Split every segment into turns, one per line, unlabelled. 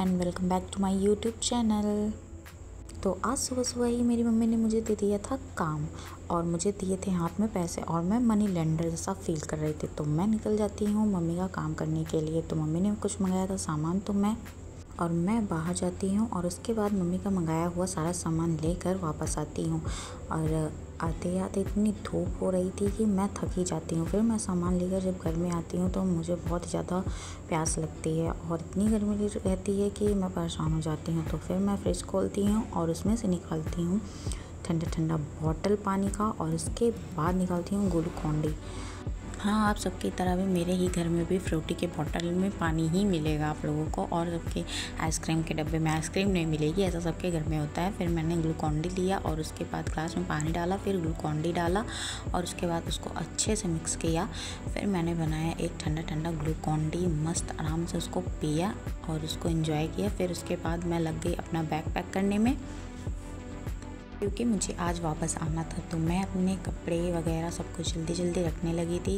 And welcome back to my YouTube channel. तो आज सुबह सुबह ही मेरी मम्मी ने मुझे दे दिया था काम और मुझे दिए थे हाथ में पैसे और मैं मनी लेंडर जैसा फील कर रही थी। तो मैं निकल जाती हूँ मम्मी का काम करने के लिए। तो मम्मी ने कुछ मंगाया था सामान तो मैं बाहर जाती हूँ और उसके बाद मम्मी का मंगाया हुआ सारा सामान लेकर वापस आती हूँ। और आते आते इतनी धूप हो रही थी कि मैं थक ही जाती हूँ। फिर मैं सामान लेकर जब घर में आती हूँ तो मुझे बहुत ज़्यादा प्यास लगती है और इतनी गर्मी रहती है कि मैं परेशान हो जाती हूँ। तो फिर मैं फ्रिज खोलती हूँ और उसमें से निकालती हूँ ठंडा ठंडा बॉटल पानी का और उसके बाद निकालती हूँ ग्लूकॉन-डी। हाँ, आप सबकी तरह भी मेरे ही घर में भी फ्रूटी के बॉटल में पानी ही मिलेगा आप लोगों को, और सबके आइसक्रीम के डब्बे में आइसक्रीम नहीं मिलेगी, ऐसा सबके घर में होता है। फिर मैंने ग्लूकॉन-डी लिया और उसके बाद ग्लास में पानी डाला, फिर ग्लूकॉन-डी डाला और उसके बाद उसको अच्छे से मिक्स किया। फिर मैंने बनाया एक ठंडा ठंडा ग्लूकॉन-डी, मस्त आराम से उसको पिया और उसको एंजॉय किया। फिर उसके बाद मैं लग गई अपना बैग पैक करने में, क्योंकि मुझे आज वापस आना था। तो मैं अपने कपड़े वगैरह सब कुछ जल्दी जल्दी रखने लगी थी।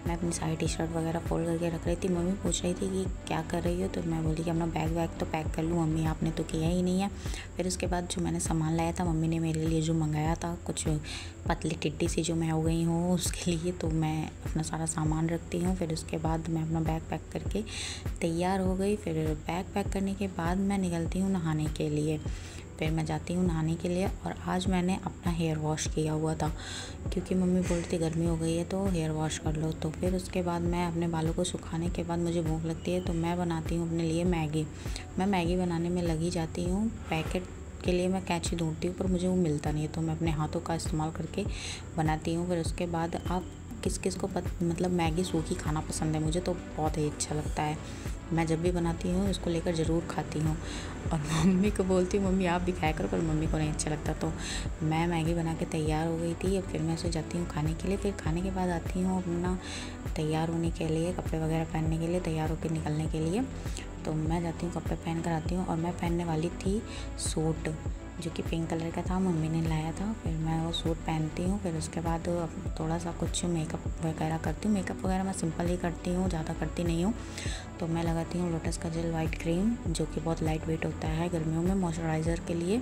मैं अपनी सारी टी शर्ट वगैरह फोल्ड करके रख रही थी। मम्मी पूछ रही थी कि क्या कर रही हो, तो मैं बोली कि अपना बैग वैग तो पैक कर लूँ मम्मी, आपने तो किया ही नहीं है। फिर उसके बाद जो मैंने सामान लाया था मम्मी ने मेरे लिए जो मंगाया था, कुछ पतली टिड्डी सी जो मैं हो गई हूँ उसके लिए, तो मैं अपना सारा सामान रखती हूँ। फिर उसके बाद मैं अपना बैग पैक करके तैयार हो गई। फिर बैग पैक करने के बाद मैं निकलती हूँ नहाने के लिए। फिर मैं जाती हूँ नहाने के लिए और आज मैंने अपना हेयर वॉश किया हुआ था, क्योंकि मम्मी बोलती गर्मी हो गई है तो हेयर वॉश कर लो। तो फिर उसके बाद मैं अपने बालों को सुखाने के बाद मुझे भूख लगती है तो मैं बनाती हूँ अपने लिए मैगी। मैं मैगी बनाने में लगी जाती हूँ। पैकेट के लिए मैं कैंची ढूंढती हूँ पर मुझे वो मिलता नहीं है, तो मैं अपने हाथों का इस्तेमाल करके बनाती हूँ। फिर उसके बाद आप किस किस को मतलब मैगी सूखी खाना पसंद है, मुझे तो बहुत ही अच्छा लगता है। मैं जब भी बनाती हूँ इसको लेकर ज़रूर खाती हूँ और मम्मी को बोलती हूँ मम्मी आप भी खाया करो, पर मम्मी को नहीं अच्छा लगता। तो मैं मैगी बना के तैयार हो गई थी। अब फिर मैं सो जाती हूँ खाने के लिए। फिर खाने के बाद आती हूँ अपना तैयार होने के लिए, कपड़े वगैरह पहनने के लिए, तैयार होकर निकलने के लिए। तो मैं जाती हूँ कपड़े पहन कर आती हूँ और मैं पहनने वाली थी सूट जो कि पिंक कलर का था, मम्मी ने लाया था। फिर मैं वो सूट पहनती हूँ। फिर उसके बाद थोड़ा सा कुछ मेकअप वगैरह करती हूँ। मेकअप वगैरह मैं सिंपल ही करती हूँ, ज़्यादा करती नहीं हूँ। तो मैं लगाती हूँ लोटस का जेल वाइट क्रीम जो कि बहुत लाइट वेट होता है गर्मियों में मॉइस्चराइज़र के लिए।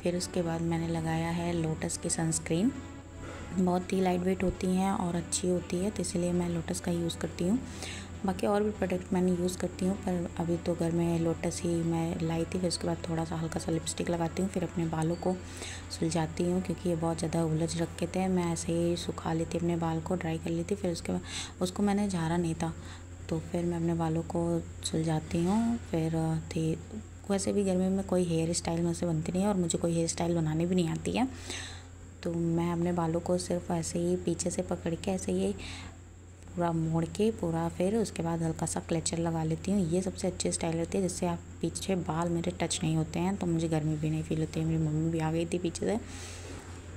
फिर उसके बाद मैंने लगाया है लोटस की सनस्क्रीन, बहुत ही लाइट वेट होती हैं और अच्छी होती है, तो इसलिए मैं लोटस का यूज़ करती हूँ। बाकी और भी प्रोडक्ट मैंने यूज़ करती हूँ, पर अभी तो घर में लोटस ही मैं लाई थी। फिर उसके बाद थोड़ा सा हल्का सा लिपस्टिक लगाती हूँ। फिर अपने बालों को सुलझाती हूँ, क्योंकि ये बहुत ज़्यादा उलझ रखे थे। मैं ऐसे ही सुखा लेती अपने बाल को, ड्राई कर लेती। फिर उसके बाद उसको मैंने झाड़ा नहीं था, तो फिर मैं अपने बालों को सुलझाती हूँ। फिर वैसे भी गर्मी में कोई हेयर स्टाइल मुझसे बनती नहीं है और मुझे कोई हेयर स्टाइल बनानी भी नहीं आती है। तो मैं अपने बालों को सिर्फ ऐसे ही पीछे से पकड़ के ऐसे ही पूरा मोड़ के पूरा, फिर उसके बाद हल्का सा क्लेचर लगा लेती हूँ। ये सबसे अच्छी स्टाइल रहती है जिससे आप पीछे बाल मेरे टच नहीं होते हैं, तो मुझे गर्मी भी नहीं फील होती है। मेरी मम्मी भी आ गई थी पीछे से।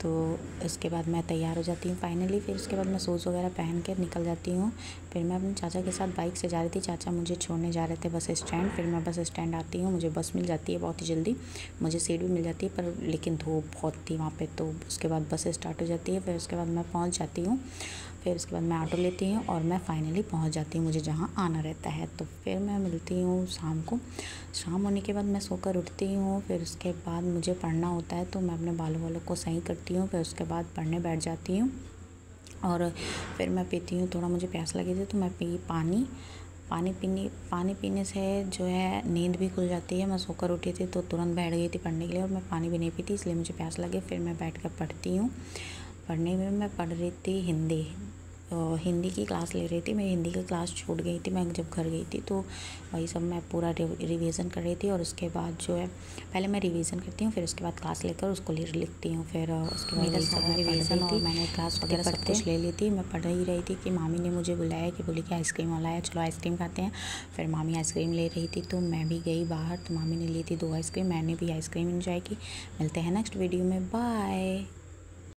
तो इसके बाद मैं तैयार हो जाती हूँ फाइनली। फिर उसके बाद मैं शूज़ वगैरह पहन कर निकल जाती हूँ। फिर मैं अपने चाचा के साथ बाइक से जा रही थी, चाचा मुझे छोड़ने जा रहे थे बस स्टैंड। फिर मैं बस स्टैंड आती हूँ, मुझे बस मिल जाती है बहुत ही जल्दी, मुझे सीट भी मिल जाती है, पर लेकिन धूप बहुत थी वहाँ पे। तो उसके बाद बस स्टार्ट हो जाती है। फिर उसके बाद मैं पहुँच जाती हूँ। फिर उसके बाद मैं ऑटो लेती हूँ और मैं फाइनली पहुँच जाती हूँ मुझे जहाँ आना रहता है। तो फिर मैं मिलती हूँ शाम को। शाम होने के बाद मैं सोकर उठती हूँ। फिर उसके बाद मुझे पढ़ना होता है, तो मैं अपने बालों वालों को सही करती हूँ। फिर उसके बाद पढ़ने बैठ जाती हूँ और फिर मैं पीती हूँ। थोड़ा मुझे प्यास लगी थी तो मैं पानी पीने से जो है नींद भी खुल जाती है। मैं सोकर उठी थी तो तुरंत बैठ गई थी पढ़ने के लिए और मैं पानी भी नहीं पीती, इसलिए मुझे प्यास लगे। फिर मैं बैठ कर पढ़ती हूँ। पढ़ने में मैं पढ़ रही थी हिंदी की क्लास ले रही थी। मेरी हिंदी की क्लास छूट गई थी, मैं जब घर गई थी तो वही सब मैं पूरा रिवीजन कर रही थी। और उसके बाद जो है पहले मैं रिवीजन करती हूँ, फिर उसके बाद क्लास लेकर उसको लिखती हूँ। फिर उसके बाद वही सब रिवीजन और मैंने क्लास वगैरह सब कुछ ले ली थी। मैं पढ़ ही रही थी कि मामी ने मुझे बुलाया कि बोली कि आइसक्रीम वाला है, चलो आइसक्रीम खाते हैं। फिर मामी आइसक्रीम ले रही थी तो मैं भी गई बाहर, तो मामी ने ली थी 2 आइसक्रीम, मैंने भी आइसक्रीम एंजॉय की। मिलते हैं नेक्स्ट वीडियो में, बाय।